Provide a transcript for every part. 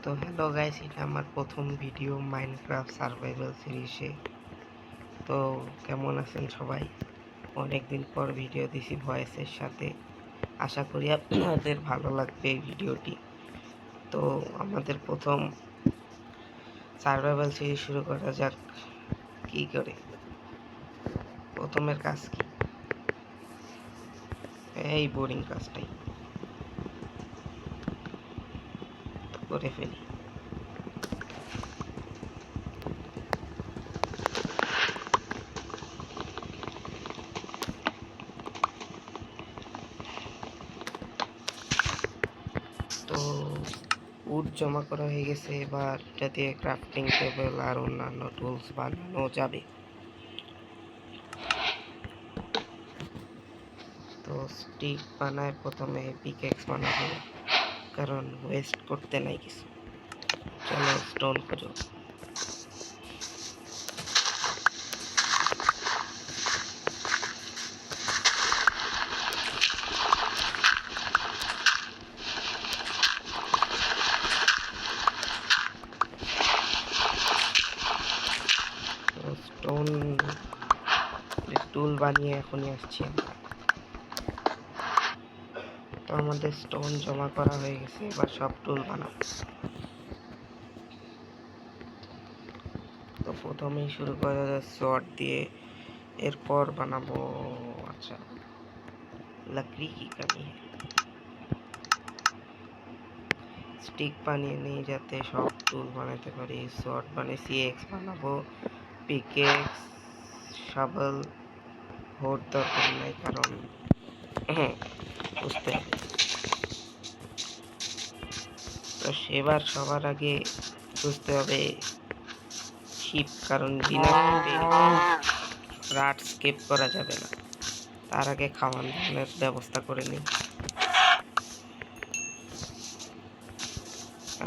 তো hello guys, এটা আমার প্রথম ভিডিও মাইনক্রাফট সার্ভাইভাল সিরিজে। তো কেমন আছেন সবাই? অনেক দিন পর ভিডিও দিছি ভয়েসের সাথে। আশা করি আপনাদের ভালো লাগবে এই ভিডিওটি। তো আমাদের প্রথম সার্ভাইভাল সিরিজ শুরু করা যাক। কি করে প্রথমের কাজ কি? এই বোরিং কাজটাই করে ফেলি। তো উড জমা করা হয়ে গেছে, এবার এটা দিয়ে ক্রাফটিং টেবিল আর অন্যান্য টুলস বানানো যাবে। তো স্টিক বানায় প্রথমে পিকেক্স বানাবো, কারণ ওয়েস্ট করতে নাই কিছু। চলো স্টোন করো। স্টোন টুল বানিয়ে এখনই আসছি আমরা। তো আমাদের স্টোন জমা করা হয়ে গেছে, এবার সব টুল বানাবো। তো প্রথমেই শুরু করা যায় শর্ট দিয়ে, এরপর বানাবো আচ্ছা लकड़ी की कमी है। স্টিক বানিয়ে নিয়ে যাতে সব টুল বানাতে পারি। শর্ট বানিয়েছি, এক্স বানাবো, পিকেক্স, শাবল হোর দরকার নাই, কারণ বুঝতে হবে। তো সেবার সবার আগে বুঝতে হবে শিপ, কারণ বিনা শিপে রাত স্কেপ করা যাবে না। তার আগে খাওয়ান দাওয়ানোর ব্যবস্থা করে নিই।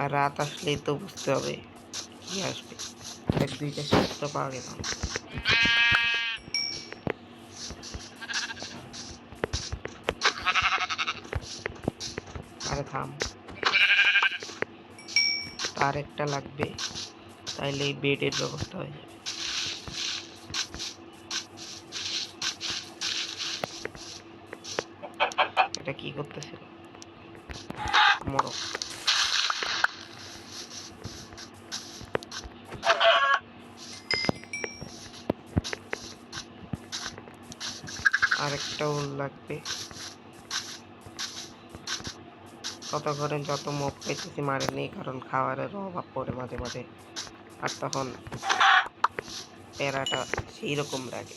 আর রাত আসলেই তো বুঝতে হবে কি আসবে। এক দুইটা শিপ তো পাওয়া গেল। আরে থাম, তার একটা লাগবে, তাইলে এই বেডের ব্যবস্থা হয়ে যাবে। এটা কি করতেছিল? মরো। আরেকটা উল লাগবে। কত করেন যত মপ পাইতেছি মারে নেই, কারণ খাবারের অভাব পড়ে মাঝে মাঝে, আর তখন প্যারাটা সেই রকম লাগে।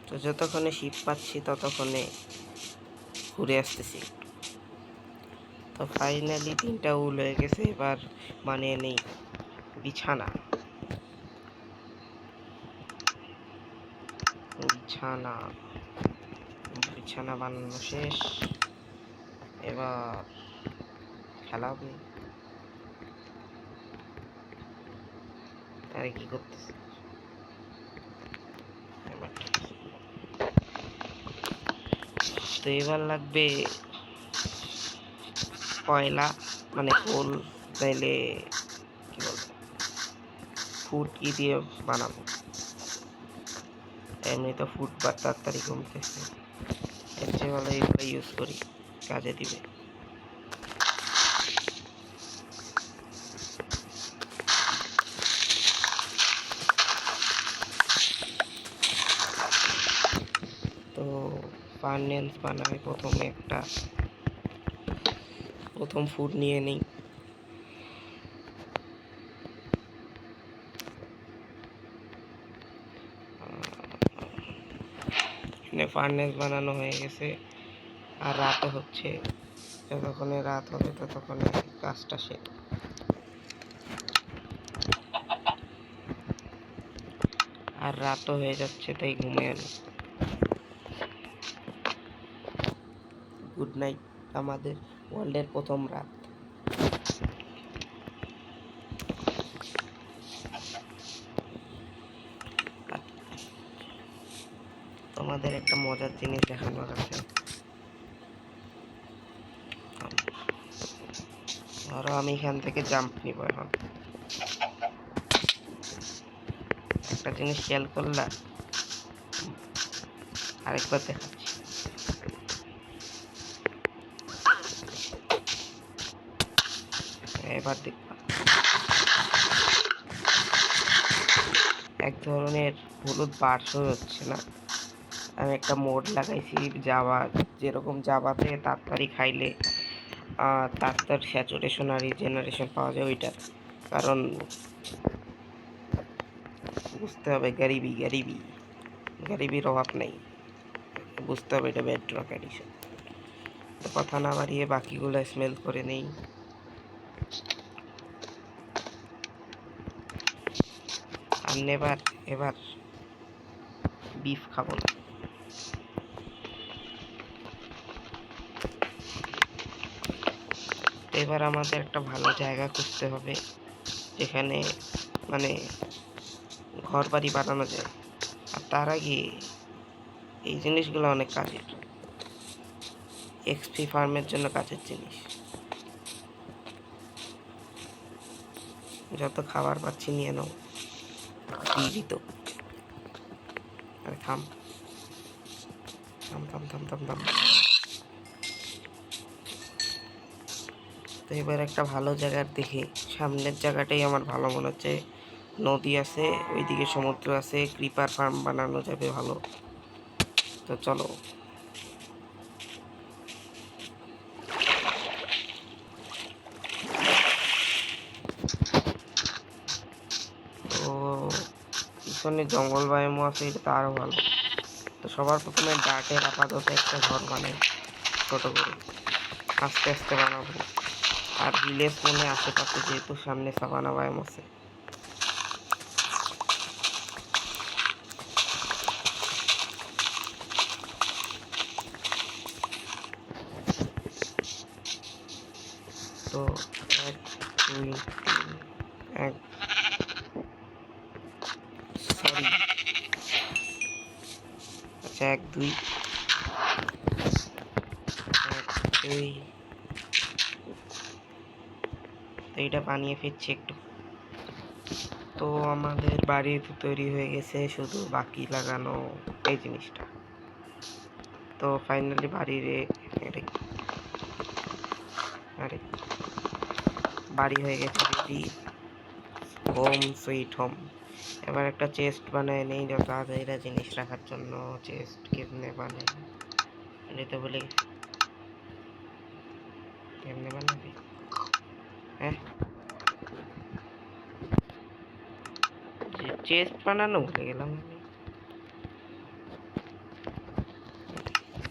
তো যতক্ষণে শিপ পাচ্ছি ততক্ষণে ঘুরে আসতেছি। তো ফাইনালি 3টা উল হয়ে গেছে, এবার বানিয়ে নেই বিছানা। বিছানা বিছানা বানানো শেষ, এবার খেলা হবে। আরে কি করতেছে? তো এবার লাগবে কয়লা, মানে কোল, তাইলে কি বলবো, ফুড কি দিয়ে বানাবো। এমনি তো ফুড বা তাড়াতাড়ি কমতেছে, এর চেয়ে ভালো এগুলো ইউজ করি, কাজে দিবে। তো ফার্নেন্স বানাই প্রথমে প্রথম ফুড নিয়ে নিই। ফার্নেস বানানো হয়ে গেছে, আর রাতও হচ্ছে। যতক্ষণে রাত হবে ততক্ষণে কাজটা শেষ। আর রাতও হয়ে যাচ্ছে, তাই ঘুমিয়ে আনি। গুড নাইট, আমাদের ওয়ার্ল্ডের প্রথম রাত। তোমাদের একটা মজার জিনিস দেখানোর আছে। ধরো আমি এখান থেকে জাম্প নিব। এখন একটা জিনিস খেয়াল করলা, আরেকবার দেখাচ্ছি। এবার দেখবা এক ধরনের হলুদ বার শো হচ্ছে না। আমি একটা মোড লাগাইছি জাভা, যেরকম জাভাতে তাড়াতাড়ি খাইলে তাড়াতাড়ি স্যাচুরেশন আর রিজেনারেশন পাওয়া যায় ওইটা। কারণ বুঝতে হবে গারিবির অভাব নেই, বুঝতে হবে এটা বেডরক এডিশন। তো কথা না বাড়িয়ে বাকিগুলো স্মেল করে নেই। আর এবার বিফ খাবো না। এবার আমাদের একটা ভালো জায়গা খুঁজতে হবে যেখানে মানে ঘর বাড়ি বানানো যায়। আর তার আগে এই জিনিসগুলো অনেক কাজের, এক্সপি ফার্মের জন্য কাজের জিনিস। যত খাবার পাচ্ছি নিয়ে নাও, জীবিত। আরে থাম থাম থাম থাম থাম থাম। তো এবার একটা ভালো জায়গার দেখি, সামনের জায়গাটাই আমার ভালো মনে হচ্ছে। নদী আছে, ওইদিকে সমুদ্র আছে, ক্রিপার ফার্ম বানানো যাবে ভালো। তো চলো। তো পিছনে জঙ্গল বায়ুমও আছে, এটা তো আরও ভালো। তো সবার প্রথমে ডার্টের আপাতত একটা ঘর বানাই, ছোট করে আস্তে আস্তে বানাবো। আর ভিলেজ মনে আশেপাশে, যেহেতু সামনে সাভানা বায়ুম আছে। তো 1 2 3 এক সরি আচ্ছা 1 2 1 2। তো এটা বানিয়ে ফিরছি একটু। তো আমাদের বাড়ি তৈরি হয়ে গেছে, শুধু বাকি লাগানো এই জিনিসটা। তো ফাইনালি বাড়ির আরে বাড়ি হয়ে গেছে রেডি, হোম সুইট হোম। এবার একটা চেস্ট বানায় নেই, যত আজাইরা জিনিস রাখার জন্য। চেস্ট কেমনে বানাই এটা বলে কেমনে বানাবি? হ্যাঁ, চেস্ট বানানো ভুলে গেলাম আমি।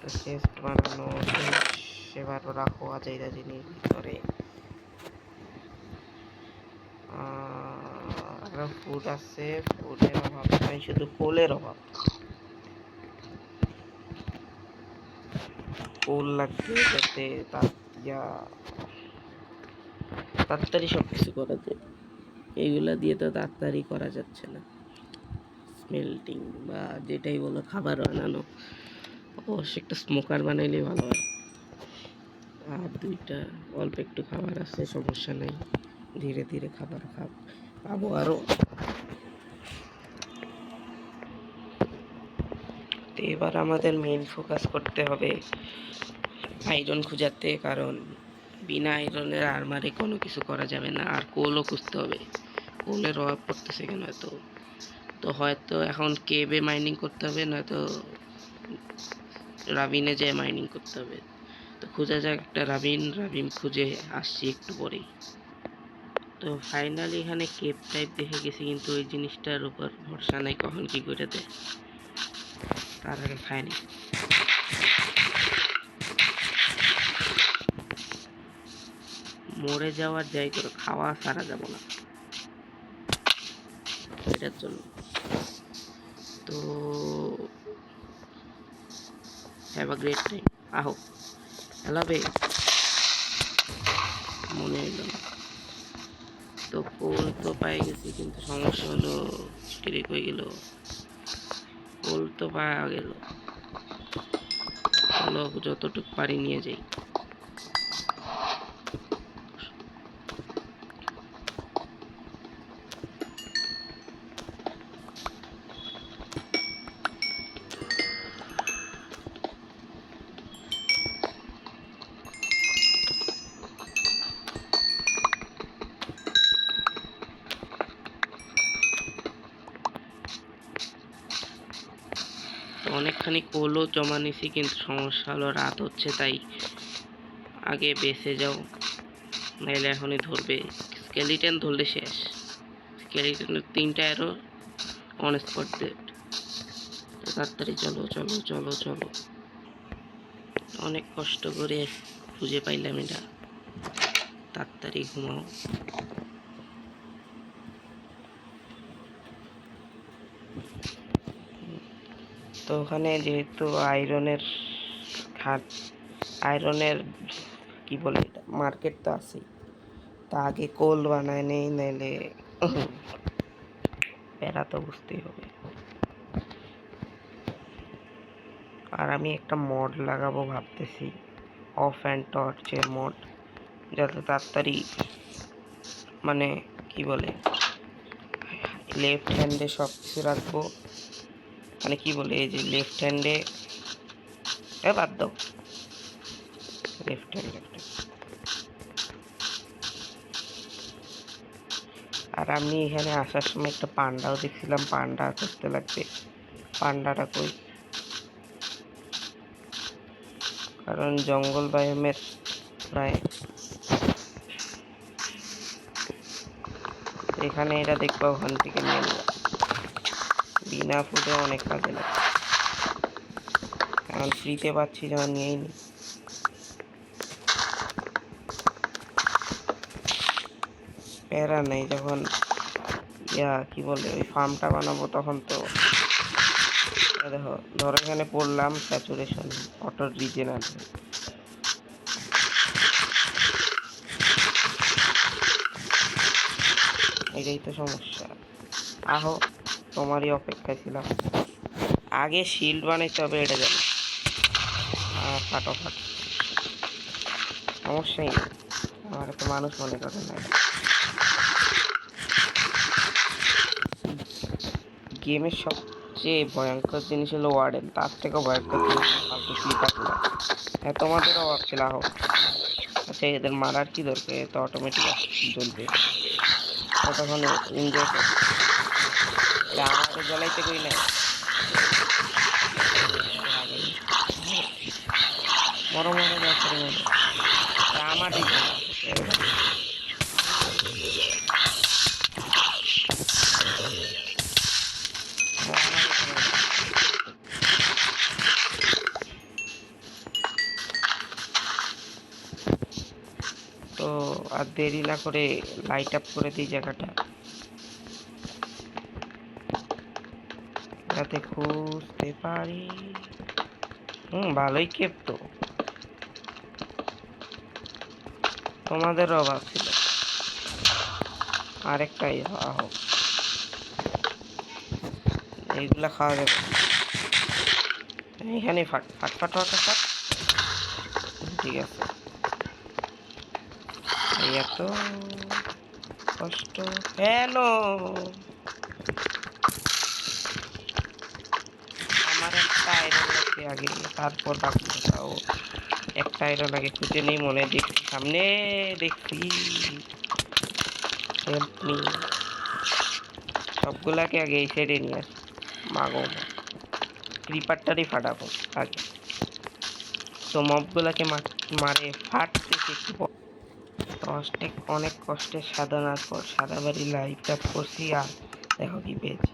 তো চেস্ট বানানো এবার রাখো আজাইরা জিনিস ভিতরে। আরো ফুড আছে, ফুডের অভাব নাই, শুধু কোলের অভাব। কোল লাগবে যাতে তাড়াতাড়ি সব কিছু করা যায়। এইগুলা দিয়ে তো তাড়াতাড়ি করা যাচ্ছে না, স্মেল্টিং বা যেটাই বলো খাবার বানানো। অবশ্যই একটা স্মোকার বানাইলে ভালো হয়। আর দুইটা অল্প একটু খাবার আছে, সমস্যা নেই, ধীরে ধীরে খাবার পাবো আরও। তো এবার আমাদের মেইন ফোকাস করতে হবে আয়রন খুঁজাতে, কারণ বিনা আয়রনের আর্মারে কোনো কিছু করা যাবে না। আর কোলও খুঁজতে হবে, কোলের অভাব পড়তেছে কেন এত। তো হয়তো এখন কেবে মাইনিং করতে হবে, নয়তো রাবিনে যেয়ে মাইনিং করতে হবে। তো খোঁজা যাক একটা রাবিন খুঁজে আসছি একটু পরেই। তো ফাইনালি এখানে কেপ টাইপ দেখে গেছি, কিন্তু ওই জিনিসটার উপর ভরসা নাই, কখন কি করে দেয়। তার আগে খায়নি। মরে যাওয়ার যাই করে খাওয়া সারা যাব না এটার জন্য। তো হ্যাভ আ গ্রেট টাইম। আহো হেলাবে মনে হইল না। তো কোল তো পাই গেছি, কিন্তু সমস্যা হলো স্টিরিক হয়ে গেল। কোল তো পাওয়া গেল, চলো যতটুকু পারি নিয়ে যাই। অনেকখানি কোলও জমা নিছি, কিন্তু সমস্যা হলো রাত হচ্ছে, তাই আগে বেঁচে যাও, নাইলে এখনই ধরবে। স্কেলিটন ধরলে শেষ। স্কেলিটনের 3টা অ্যারো অন স্পট ডেড। তাড়াতাড়ি চলো চলো চলো চলো, অনেক কষ্ট করে খুঁজে পাইলাম এটা। তাড়াতাড়ি ঘুমাও। তো ওখানে যেহেতু আয়রনের কি বলে এটা মার্কেট তো আছেই, তা আগে কোল বানায় নেই, নাইলে প্যারা তো বুঝতেই হবে। আর আমি একটা মড লাগাবো ভাবতেছি, অফ অ্যান্ড টর্চের মড, যাতে তাড়াতাড়ি মানে কি বলে লেফট হ্যান্ডে সব কিছু রাখবো, মানে কি বলে এই যে লেফট হ্যান্ডে বাদ দাও, লেফট হ্যান্ড একটা। আর আমি এখানে আসার সময় একটা পান্ডাও দেখছিলাম, পান্ডা করতে লাগবে। পান্ডাটা কই? কারণ জঙ্গল বায়োমের প্রায় এখানে এটা দেখবা, ওখান থেকে নিয়ে নিলাম। বিনা ফুটে অনেক কাজে লাগে, এখন ফ্রিতে পাচ্ছি যখন নিয়েই নি। প্যারা নেই, যখন কি বলে ওই ফার্মটা বানাবো তখন তো দেখো, ধরো এখানে পড়লাম স্যাচুরেশন, অটো রিজেন আছে। এটাই তো সমস্যা। আহো, তোমারই অপেক্ষায় ছিলাম। আগে শিল্ড বানাইতে হবে, এটা জানো। ফাটাফাট, সমস্যাই নেই, আমার তো মানুষ মনে করে না। গেমের সবচেয়ে ভয়ঙ্কর জিনিস হলো ওয়ার্ডেন, তার থেকেও ভয়ঙ্কর জিনিস ফালতু ক্লিপারগুলো। হ্যাঁ, তোমাদেরও অভাব ছিল। আহো, আচ্ছা এদের মারার কি দরকার, তো অটোমেটিক জ্বলবে, তখন এনজয় করবে। আমাকে জ্বলাইতে কই নাই, মরো মরো ব্যাপারে মরো, আমার দিকে না। তো আর দেরি না করে লাইট আপ করে দিই জায়গাটা, যাতে খুঁজতে পারি। ভালোই কেপ তো, তোমাদের অভাব ছিল। আরেকটাই হোক, এইগুলা খাওয়া যাবে। এখানে ফাট ফাট ফাট ফাট ফাট, ঠিক আছে। এই এত কষ্ট কেন? আমার একটা আয়রন লাগবে আগে, তারপর বাকি কোথাও। একটা আয়রন আগে খুঁজে নেই, মনে দেখছি সামনে, দেখছি সবগুলাকে আগে এই সাইডে নিয়ে আসি। মাগো, ক্রিপারটারই ফাটাবো আগে, তো মবগুলাকে মারে ফাটতেছে একটু পর। অনেক কষ্টের সাধনার পর সারাবাড়ি লাইভ টাপ করছি, আর দেখো কি পেয়েছি,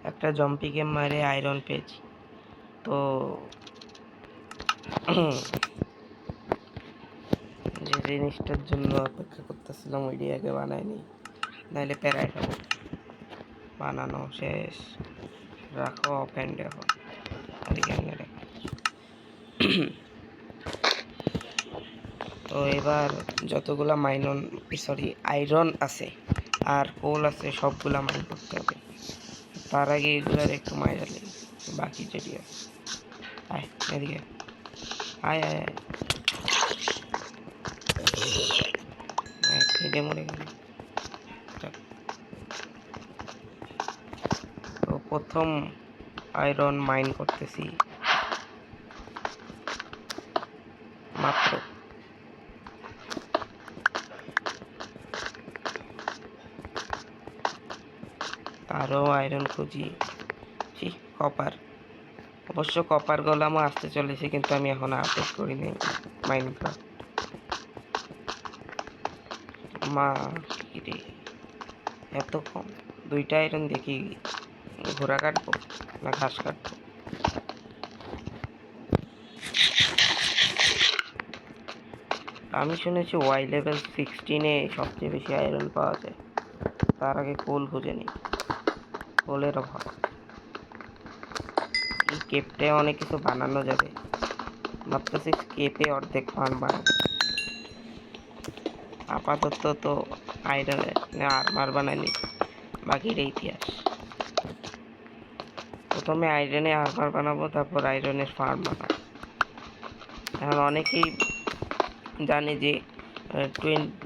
একটা জম্পি গেম মারে আয়রন পেয়েছি। তো যে জিনিসটার জন্য অপেক্ষা করতেছিলাম ওইটাই আগে বানায়নি, নাইলে প্যারায় খাবো। বানানো শেষ, রাখো প্যান্ড এখন, তো এবার যতগুলা আয়রন আছে আর কোল আছে, সবগুলা মাইন করতে হবে। তার আগে এগুলার একটু মাইরা নেই, বাকি যেটি আছে। আয় এদিকে, আয় আয় আয়, খেয়ে মরে গেল। তো প্রথম আয়রন মাইন করতেছি মাত্র। আরও আয়রন খুঁজি, কপার, অবশ্য কপার গোলামও আসতে চলেছে, কিন্তু আমি এখন আপডেট করিনি মাইনক্রাফট। মা কি রে এত কম? 2টা আয়রন দেখি, ঘোড়া কাটবো না ঘাস কাটবো? আমি শুনেছি ওয়াই লেভেল 16-এ সবচেয়ে বেশি আয়রন পাওয়া যায়। তার আগে কোল খুঁজে নিই, কোলের অভাব। এই কেপটে অনেক কিছু বানানো যাবে, ভাবতেছি কেপে অর্ধেক ফার্ম বানাবো। আপাতত তো আয়রনে আর্মার বানাইনি, বাকির ইতিহাস। প্রথমে আয়রনে আর্মার বানাবো, তারপর আয়রনের ফার্ম বানাবো। এখন অনেকেই জানে যে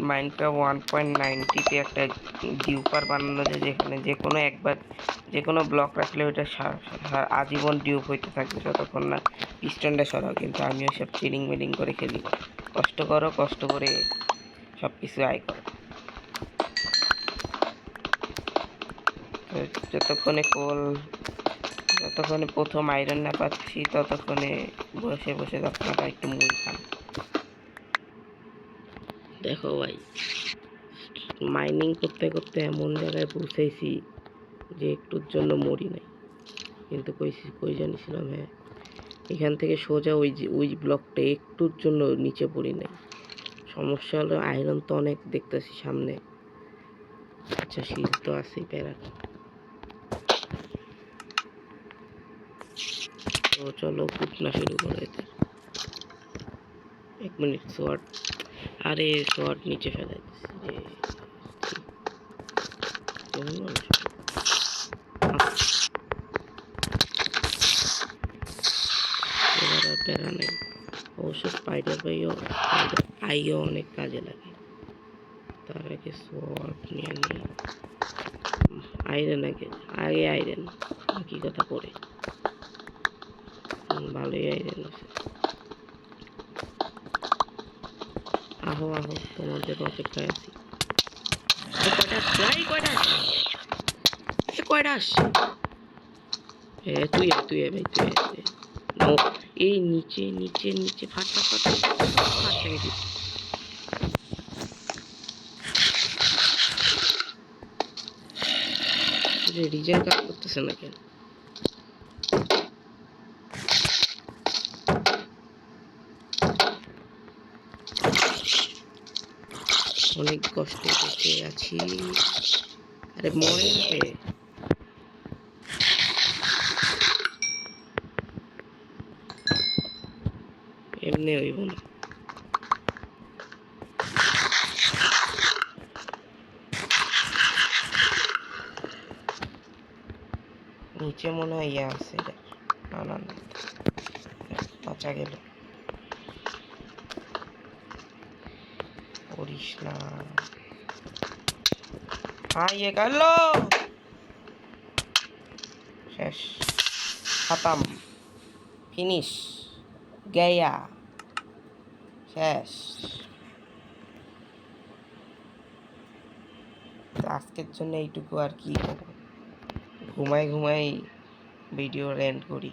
মাইনক্রাফট 1.90-তে একটা ডিউপার বানানো যায়, যেখানে যে কোনো ব্লক রাখলে ওইটা আজীবন ডিউপ হইতে থাকবে যতক্ষণ না পিস্টনটা সরাও। কিন্তু আমি ওইসব চিলিং মিলিং করে খেলি না। কষ্ট করে সব কিছু আয় করো। যতক্ষণে প্রথম আয়রন না পাচ্ছি, ততক্ষণে বসে বসে আপনারা একটু মুড়ি খান। দেখো ভাই, মাইনিং করতে করতে এমন জায়গায় পৌঁছাইছি যে একটুর জন্য মরি নাই। কিন্তু কই জানিছিলাম, হ্যাঁ এখান থেকে সোজা ওই ব্লকটা একটুর জন্য নিচে পড়ি নাই। সমস্যা হলো আয়রন তো অনেক দেখতেছি সামনে। আচ্ছা শীত তো আছেই, প্যারা। তো চলো কুটনা শুরু করে দিই। 1 মিনিট, শর্ট। আরে শর্ট নিচে ফেলাই দিচ্ছি রে। এবার আর প্যারা নেই। অবশ্য স্পাইডার আইও অনেক কাজে লাগে। তার আগে শর্ট নিয়ে নিই। আইরন আগে আইরন, বাকি কথা পরে। ভালোই আইরন আছে। আহো তোমাদের অপেক্ষায় আছি। তুই ভাই এই নিচে ফাট ভেঙে রিজেন কাজ করতেছে না কেন? অনেক কষ্টে বেঁচে আছি। আরে মরে যাবে। এমনি হইব না। নিচে মনে হয় ইয়ে আছে। না বাঁচা গেল। করিস না। ইয়ে গেল, শেষ, খতম, ফিনিশ, গেয়া, শেষ। আজকের জন্য এইটুকু, আর কি ঘুমাই ভিডিও এন্ড করি।